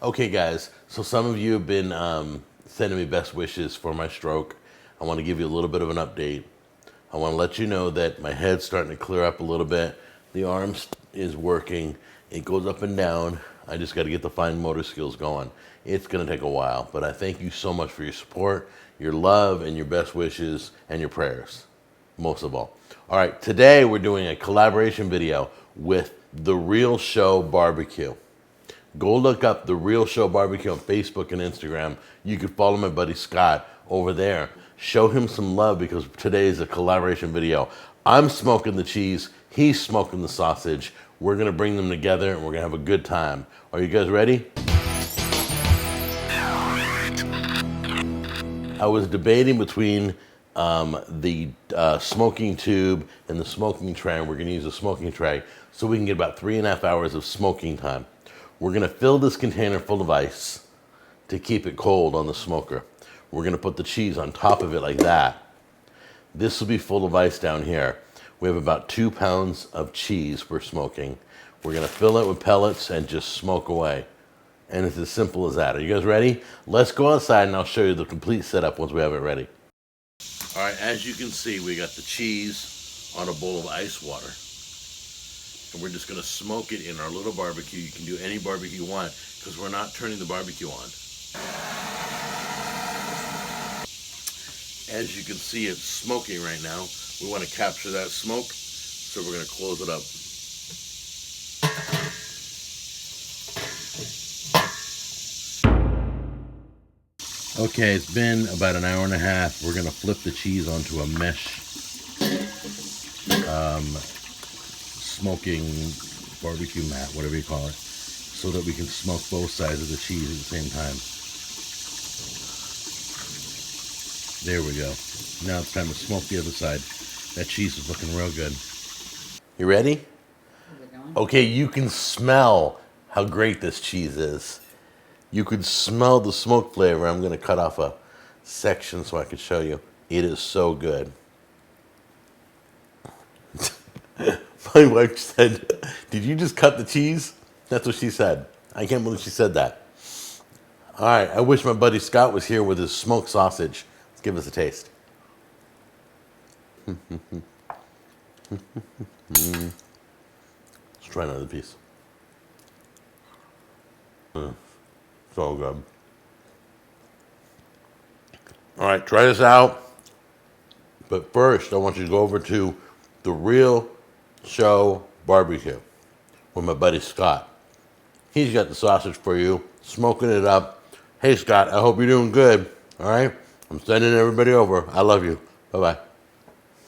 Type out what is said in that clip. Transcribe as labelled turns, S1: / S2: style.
S1: Okay, guys, so some of you have been sending me best wishes for my stroke. I want to give you a little bit of an update. I want to let you know that my head's starting to clear up a little bit. The arms is working. It goes up and down. I just got to get the fine motor skills going. It's going to take a while, but I thank you so much for your support, your love, and your best wishes, and your prayers, most of all. All right, today we're doing a collaboration video with The Real Show BBQ. Go look up The Real Show BBQ on Facebook and Instagram. You can follow my buddy Scott over there. Show him some love because today is a collaboration video. I'm smoking the cheese. He's smoking the sausage. We're going to bring them together and we're going to have a good time. Are you guys ready? I was debating between the smoking tube and the smoking tray. We're going to use a smoking tray so we can get about 3.5 hours of smoking time. We're going to fill this container full of ice to keep it cold on the smoker. We're going to put the cheese on top of it like that. This will be full of ice down here. We have about 2 pounds of cheese we're smoking. We're going to fill it with pellets and just smoke away. And it's as simple as that. Are you guys ready? Let's go outside and I'll show you the complete setup once we have it ready. All right, as you can see, we got the cheese on a bowl of ice water. And we're just going to smoke it in our little barbecue. You can do any barbecue you want because we're not turning the barbecue on. As you can see, it's smoking right now. We want to capture that smoke, so we're going to close it up. Okay, it's been about an hour and a half. We're going to flip the cheese onto a mesh smoking barbecue mat, whatever you call it, so that we can smoke both sides of the cheese at the same time. There we go. Now it's time to smoke the other side. That cheese is looking real good. You ready?
S2: Is it going?
S1: Okay, you can smell how great this cheese is. You could smell the smoke flavor. I'm going to cut off a section so I can show you. It is so good. My wife said, "Did you just cut the cheese?" That's what she said. I can't believe she said that. All right, I wish my buddy Scott was here with his smoked sausage. Let's give us a taste. Let's try another piece. So good. All right, try this out. But first, I want you to go over to The Real Show BBQ with my buddy Scott. He's got the sausage for you, smoking it up. Hey, Scott, I hope you're doing good. All right? I'm sending everybody over. I love you. Bye-bye.